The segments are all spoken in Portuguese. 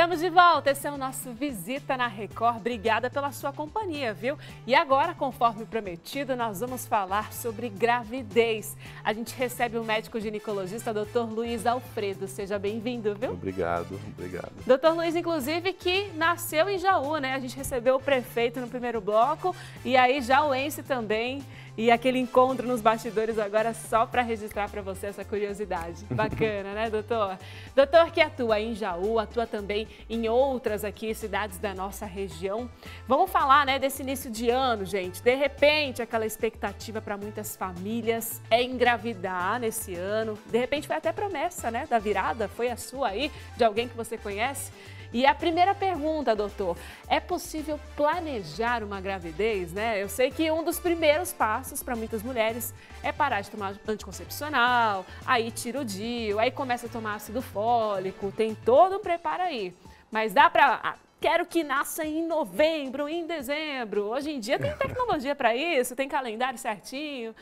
Estamos de volta, esse é o nosso Visita na Record. Obrigada pela sua companhia, viu? E agora, conforme prometido, nós vamos falar sobre gravidez. A gente recebe o médico ginecologista, Dr. Luiz Alfredo. Seja bem-vindo, viu? Obrigado, obrigado. Dr. Luiz, inclusive, que nasceu em Jaú, né? A gente recebeu o prefeito no primeiro bloco e aí jauense também. E aquele encontro nos bastidores agora só para registrar para você essa curiosidade. Bacana, né, doutor? Doutor que atua em Jaú, atua também em outras aqui cidades da nossa região. Vamos falar, né, desse início de ano, gente. De repente, aquela expectativa para muitas famílias é engravidar nesse ano. De repente foi até promessa, né, da virada, foi a sua aí, de alguém que você conhece. E a primeira pergunta, doutor, é possível planejar uma gravidez, né? Eu sei que um dos primeiros passos para muitas mulheres é parar de tomar anticoncepcional, aí tira o DIU, aí começa a tomar ácido fólico, tem todo um preparo aí. Mas dá para... Quero que nasça em novembro, em dezembro. Hoje em dia tem tecnologia para isso, tem calendário certinho.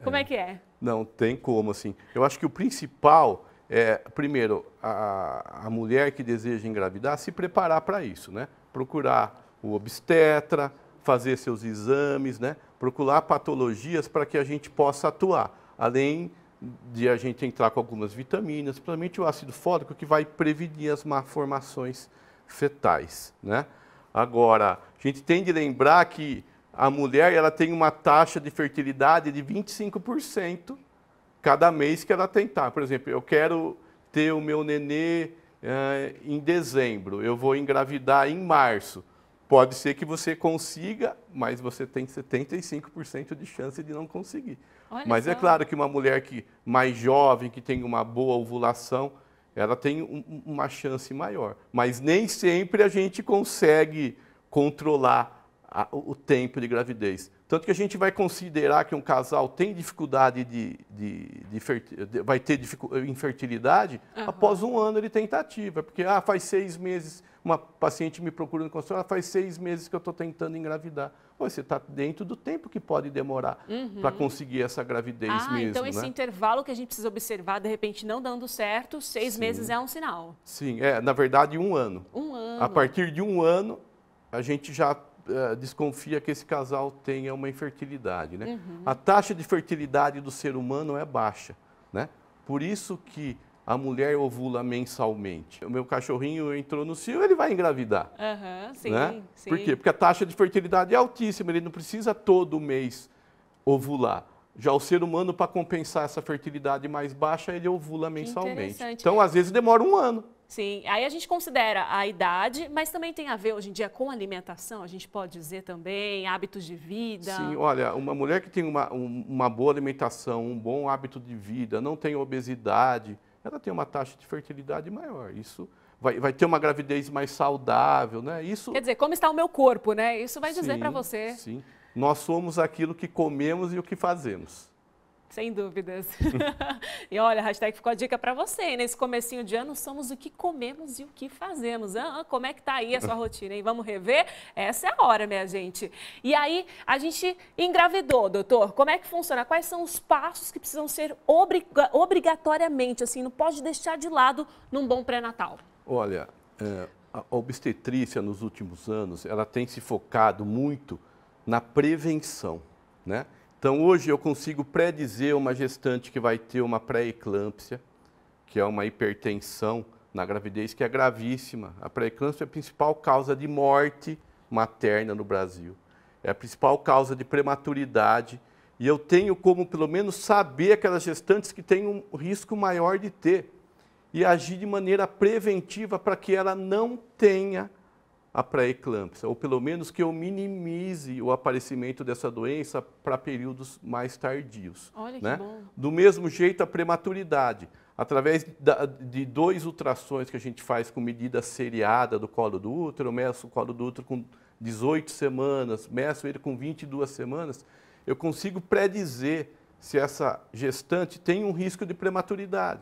Como é que é? Não tem como, assim. Eu acho que o principal... primeiro, a mulher que deseja engravidar, se preparar para isso, né? Procurar o obstetra, fazer seus exames, né? Procurar patologias para que a gente possa atuar. Além de a gente entrar com algumas vitaminas, principalmente o ácido fólico, que vai prevenir as malformações fetais, né? Agora, a gente tem de lembrar que a mulher ela tem uma taxa de fertilidade de 25%. Cada mês que ela tentar. Por exemplo, eu quero ter o meu nenê em dezembro, eu vou engravidar em março. Pode ser que você consiga, mas você tem 75% de chance de não conseguir. Olha mas só. É claro que uma mulher mais jovem, que tem uma boa ovulação, ela tem uma chance maior. Mas nem sempre a gente consegue controlar o tempo de gravidez. Tanto que a gente vai considerar que um casal tem dificuldade vai ter infertilidade após um ano de tentativa. Porque faz 6 meses, uma paciente me procura no consultório, faz 6 meses que eu estou tentando engravidar. Pô, você está dentro do tempo que pode demorar para conseguir essa gravidez mesmo. Então esse intervalo que a gente precisa observar, de repente não dando certo, 6 meses é um sinal. Sim, na verdade 1 ano. 1 ano. A partir de 1 ano, a gente já desconfia que esse casal tenha uma infertilidade, né? A taxa de fertilidade do ser humano é baixa, né? Por isso que a mulher ovula mensalmente. O meu cachorrinho entrou no cio, ele vai engravidar. Sim, né? sim. Por quê? Porque a taxa de fertilidade é altíssima, ele não precisa todo mês ovular. Já o ser humano, para compensar essa fertilidade mais baixa, ele ovula mensalmente. Então, às vezes, demora 1 ano. Sim, aí a gente considera a idade, mas também tem a ver hoje em dia com alimentação, a gente pode dizer também, hábitos de vida. Sim, olha, uma mulher que tem uma boa alimentação, um bom hábito de vida, não tem obesidade, ela tem uma taxa de fertilidade maior. Isso vai ter uma gravidez mais saudável, né? Isso... Quer dizer, como está o meu corpo, né? Isso vai dizer para você. Sim, nós somos aquilo que comemos e o que fazemos. Sem dúvidas. E olha, a hashtag ficou a dica para você. Nesse comecinho de ano, somos o que comemos e o que fazemos. Como é que tá aí a sua rotina, hein? Vamos rever? Essa é a hora, minha gente. E aí, a gente engravidou, doutor. Como é que funciona? Quais são os passos que precisam ser obrigatoriamente, assim, não pode deixar de lado num bom pré-natal? Olha, a obstetrícia nos últimos anos, ela tem se focado muito na prevenção, né? Então, hoje eu consigo predizer uma gestante que vai ter uma pré-eclâmpsia, que é uma hipertensão na gravidez, que é gravíssima. A pré-eclâmpsia é a principal causa de morte materna no Brasil. É a principal causa de prematuridade. E eu tenho como, pelo menos, saber aquelas gestantes que têm um risco maior de ter. E agir de maneira preventiva para que ela não tenha a pré-eclâmpsia, ou pelo menos que eu minimize o aparecimento dessa doença para períodos mais tardios. Olha que né? bom. Do mesmo jeito, a prematuridade, através de 2 ultrassons que a gente faz com medida seriada do colo do útero, eu meço o colo do útero com 18 semanas, meço ele com 22 semanas, eu consigo predizer se essa gestante tem um risco de prematuridade.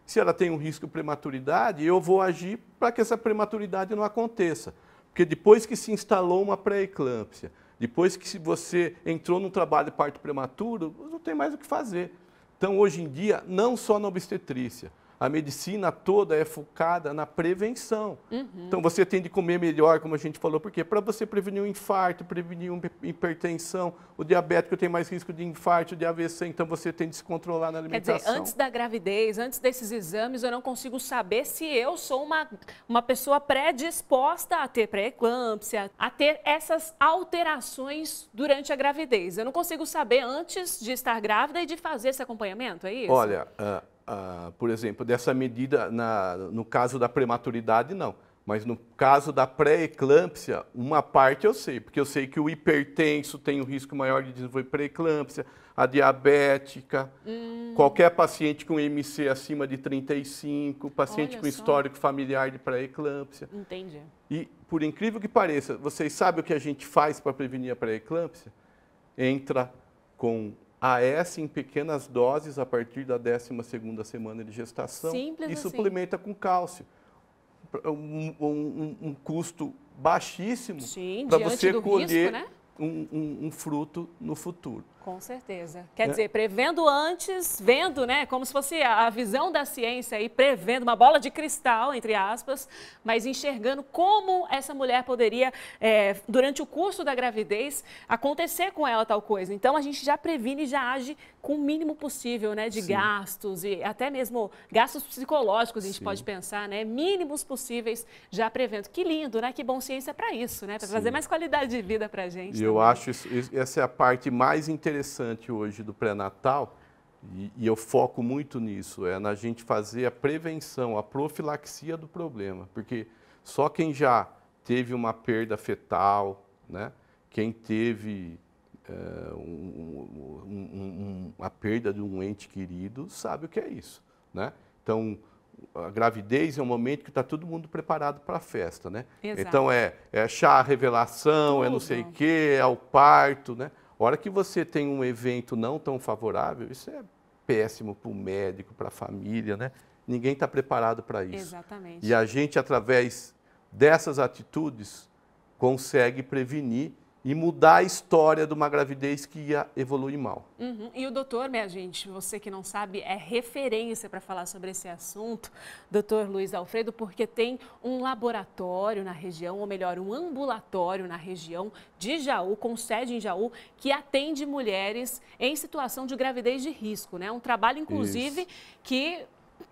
Se ela tem um risco de prematuridade, eu vou agir para que essa prematuridade não aconteça. Porque depois que se instalou uma pré-eclâmpsia, depois que você entrou num trabalho de parto prematuro, não tem mais o que fazer. Então, hoje em dia, não só na obstetrícia, A medicina toda é focada na prevenção. Então, você tem de comer melhor, como a gente falou, por quê? Para você prevenir um infarto, prevenir uma hipertensão, o diabético tem mais risco de infarto, de AVC, então você tem de se controlar na alimentação. Quer dizer, antes da gravidez, antes desses exames, eu não consigo saber se eu sou uma pessoa predisposta a ter pré-eclâmpsia, a ter essas alterações durante a gravidez. Eu não consigo saber antes de estar grávida e de fazer esse acompanhamento, é isso? Olha, por exemplo, dessa medida, no caso da prematuridade, não. Mas no caso da pré-eclâmpsia, uma parte eu sei, porque eu sei que o hipertenso tem um risco maior de desenvolver pré-eclâmpsia, a diabética, qualquer paciente com IMC acima de 35, paciente com histórico familiar de pré-eclâmpsia. Entendi. E, por incrível que pareça, vocês sabem o que a gente faz para prevenir a pré-eclâmpsia? Entra com AS em pequenas doses a partir da 12ª semana de gestação. Simples e assim. Suplementa com cálcio. Um custo baixíssimo para você colher, né? um fruto no futuro. Com certeza. Quer dizer, prevendo antes, vendo, né, como se fosse a visão da ciência aí, prevendo uma bola de cristal, entre aspas, mas enxergando como essa mulher poderia, durante o curso da gravidez, acontecer com ela tal coisa. Então, a gente já previne e já age com o mínimo possível, né, de gastos e até mesmo gastos psicológicos, a gente pode pensar, né, mínimos possíveis, já prevendo. Que lindo, né? Que bom ciência para isso, né? Para trazer mais qualidade de vida para a gente. E eu acho essa é a parte mais interessante hoje do pré-natal, e eu foco muito nisso, é na gente fazer a prevenção, a profilaxia do problema, porque só quem já teve uma perda fetal, né, quem teve a perda de um ente querido, sabe o que é isso, né? Então, a gravidez é um momento que está todo mundo preparado para a festa, né? Exato. Então, é chá, revelação, é não sei o quê, é o parto, né? A hora que você tem um evento não tão favorável, isso é péssimo para o médico, para a família, né? Ninguém está preparado para isso. Exatamente. E a gente, através dessas atitudes, consegue prevenir e mudar a história de uma gravidez que ia evoluir mal. E o doutor, minha gente, você que não sabe, é referência para falar sobre esse assunto, doutor Luiz Alfredo, porque tem um laboratório na região, ou melhor, um ambulatório na região de Jaú, com sede em Jaú, que atende mulheres em situação de gravidez de risco, né? Um trabalho, inclusive, que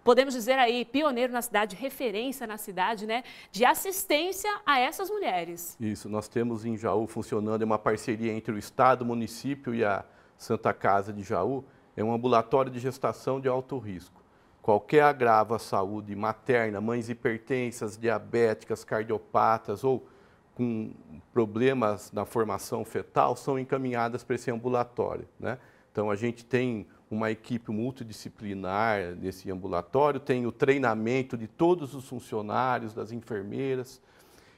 podemos dizer aí, pioneiro na cidade, referência na cidade, né, de assistência a essas mulheres. Isso, nós temos em Jaú funcionando uma parceria entre o Estado, o município e a Santa Casa de Jaú, é um ambulatório de gestação de alto risco. Qualquer agravo à saúde materna, mães hipertensas, diabéticas, cardiopatas ou com problemas na formação fetal, são encaminhadas para esse ambulatório, né? Então, a gente tem uma equipe multidisciplinar nesse ambulatório, tem o treinamento de todos os funcionários, das enfermeiras,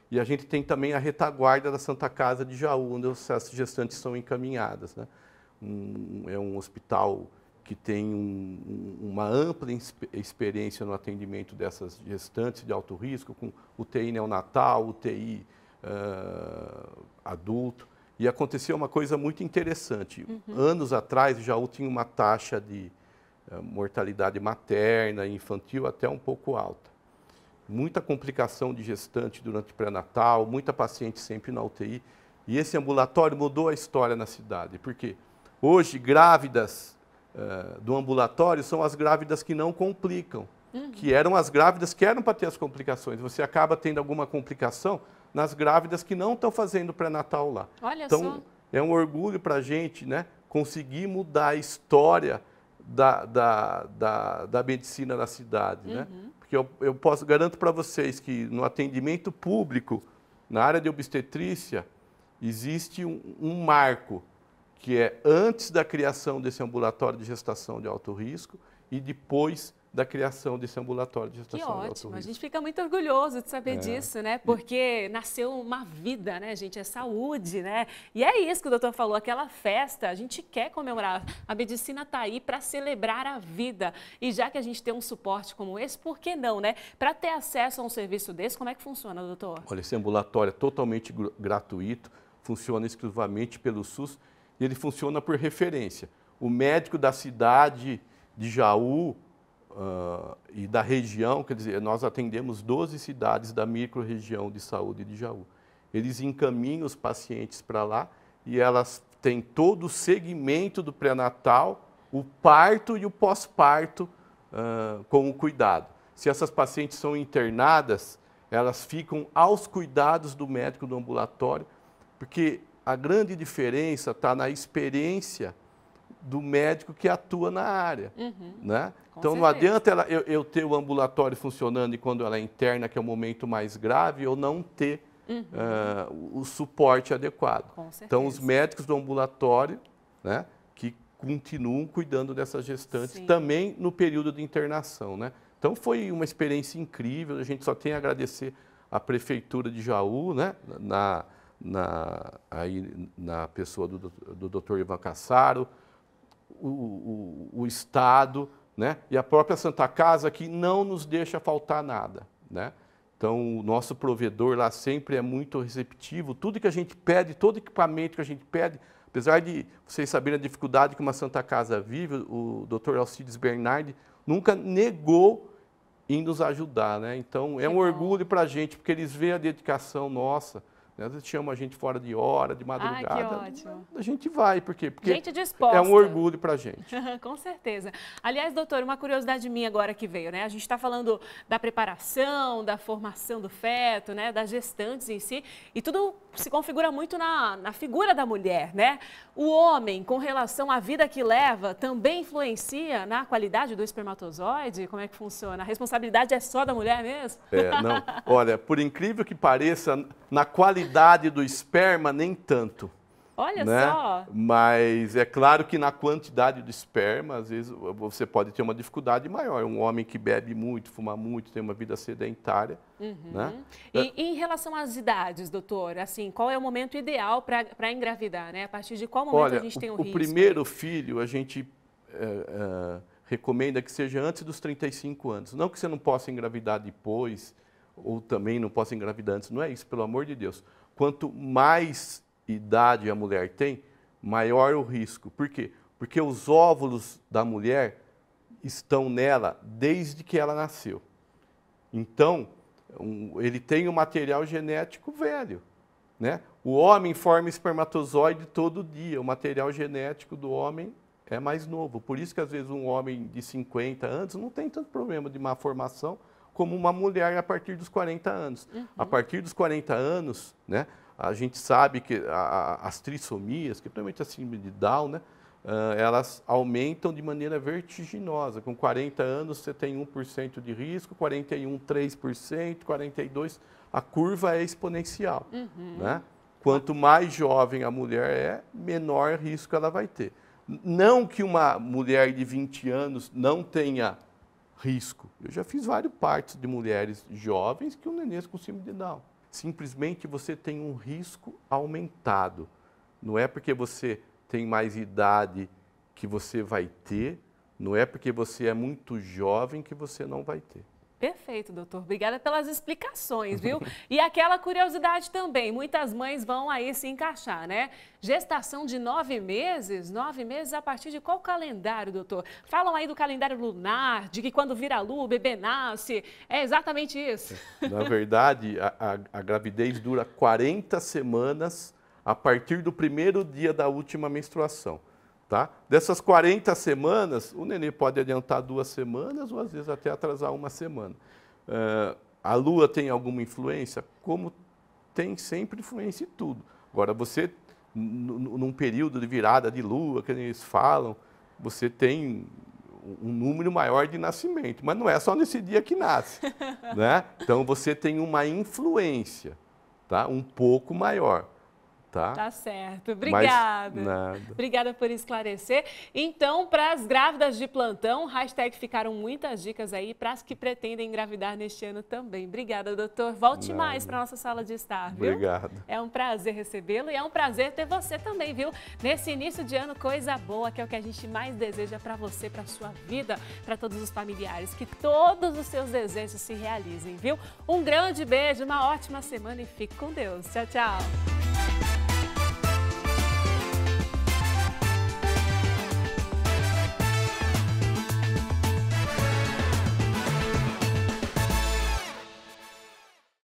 e a gente tem também a retaguarda da Santa Casa de Jaú, onde essas gestantes são encaminhadas, né? É um hospital que tem uma ampla experiência no atendimento dessas gestantes de alto risco, com UTI neonatal, UTI adulto. E aconteceu uma coisa muito interessante. Anos atrás, Jaú tinha uma taxa de mortalidade materna e infantil até um pouco alta. Muita complicação de gestante durante o pré-natal, muita paciente sempre na UTI. E esse ambulatório mudou a história na cidade, porque hoje grávidas do ambulatório são as grávidas que não complicam, que eram as grávidas que eram para ter as complicações. Você acaba tendo alguma complicação nas grávidas que não estão fazendo pré-natal lá. Olha então, só. É um orgulho para a gente, né, conseguir mudar a história da medicina na cidade, né? Porque eu garanto para vocês que no atendimento público, na área de obstetrícia, existe um marco, que é antes da criação desse ambulatório de gestação de alto risco e depois da criação desse ambulatório de gestação de alto risco. Que ótimo, a gente fica muito orgulhoso de saber disso, né? Porque nasceu uma vida, né, gente? É saúde, né? E é isso que o doutor falou, aquela festa, a gente quer comemorar. A medicina está aí para celebrar a vida. E já que a gente tem um suporte como esse, por que não, né? Para ter acesso a um serviço desse, como é que funciona, doutor? Olha, esse ambulatório é totalmente gratuito, funciona exclusivamente pelo SUS e ele funciona por referência. O médico da cidade de Jaú, e da região, quer dizer, nós atendemos 12 cidades da microrregião de saúde de Jaú. Eles encaminham os pacientes para lá e elas têm todo o segmento do pré-natal, o parto e o pós-parto com o cuidado. Se essas pacientes são internadas, elas ficam aos cuidados do médico do ambulatório, porque a grande diferença está na experiência do médico que atua na área. Né? Então, não adianta eu ter o ambulatório funcionando e quando ela é interna, que é o momento mais grave, eu não ter o suporte adequado. Então, os médicos do ambulatório, né, que continuam cuidando dessas gestantes também no período de internação. Né? Então, foi uma experiência incrível, a gente só tem a agradecer à Prefeitura de Jaú, né, na pessoa do Dr. Ivan Cassaro, o Estado, né? E a própria Santa Casa, que não nos deixa faltar nada. Né? Então, o nosso provedor lá sempre é muito receptivo. Tudo que a gente pede, todo equipamento que a gente pede, apesar de vocês saberem a dificuldade que uma Santa Casa vive, o Dr. Alcides Bernardi nunca negou em nos ajudar. Né? Então, é um orgulho para a gente, porque eles veem a dedicação nossa. Às vezes chamam a gente fora de hora, de madrugada. Que ótimo. A gente vai, por quê? Porque gente disposta. É um orgulho para a gente. Com certeza. Aliás, doutor, uma curiosidade minha agora que veio, né? A gente está falando da preparação, da formação do feto, né? Das gestantes em si, e tudo se configura muito na figura da mulher, né? O homem, com relação à vida que leva, também influencia na qualidade do espermatozoide? Como é que funciona? A responsabilidade é só da mulher mesmo? Não. Olha, por incrível que pareça, na qualidade do esperma, nem tanto. Olha né? só! Mas é claro que na quantidade do esperma, às vezes você pode ter uma dificuldade maior. Um homem que bebe muito, fuma muito, tem uma vida sedentária. Né? E em relação às idades, doutor, assim, qual é o momento ideal para engravidar? Né? A partir de qual momento a gente tem o risco? O primeiro filho, a gente recomenda que seja antes dos 35 anos. Não que você não possa engravidar depois, ou também não possa engravidar antes. Não é isso, pelo amor de Deus. Quanto mais idade a mulher tem, maior o risco. Por quê? Porque os óvulos da mulher estão nela desde que ela nasceu. Então, ele tem um material genético velho. Né? O homem forma espermatozoide todo dia. O material genético do homem é mais novo. Por isso que, às vezes, um homem de 50 anos não tem tanto problema de má formação como uma mulher a partir dos 40 anos. A partir dos 40 anos, né, a gente sabe que as trissomias, que principalmente a síndrome de Down, né, elas aumentam de maneira vertiginosa. Com 40 anos você tem 1% de risco, 41, 3%, 42%. A curva é exponencial. Né? Quanto mais jovem a mulher é, menor risco ela vai ter. Não que uma mulher de 20 anos não tenha risco. Eu já fiz vários partos de mulheres jovens que o nenê com síndrome de Down. Simplesmente você tem um risco aumentado. Não é porque você tem mais idade que você vai ter, não é porque você é muito jovem que você não vai ter. Perfeito, doutor. Obrigada pelas explicações, viu? E aquela curiosidade também, muitas mães vão aí se encaixar, né? Gestação de 9 meses? 9 meses a partir de qual calendário, doutor? Falam aí do calendário lunar, de que quando vira a lua o bebê nasce. É exatamente isso? Na verdade, a gravidez dura 40 semanas a partir do primeiro dia da última menstruação. Tá? Dessas 40 semanas, o nenê pode adiantar 2 semanas ou às vezes até atrasar 1 semana. A lua tem alguma influência? Como tem sempre influência em tudo. Agora, você, num período de virada de lua, que eles falam, você tem um número maior de nascimento, mas não é só nesse dia que nasce. Né? Então, você tem uma influência, tá? Um pouco maior. Tá certo. Obrigada. Obrigada por esclarecer. Então, para as grávidas de plantão, ficaram muitas dicas aí para as que pretendem engravidar neste ano também. Obrigada, doutor. Volte mais para a nossa sala de estar, viu? Obrigado. É um prazer recebê-lo e é um prazer ter você também, viu? Nesse início de ano, coisa boa, que é o que a gente mais deseja para você, para a sua vida, para todos os familiares. Que todos os seus desejos se realizem, viu? Um grande beijo, uma ótima semana e fique com Deus. Tchau, tchau.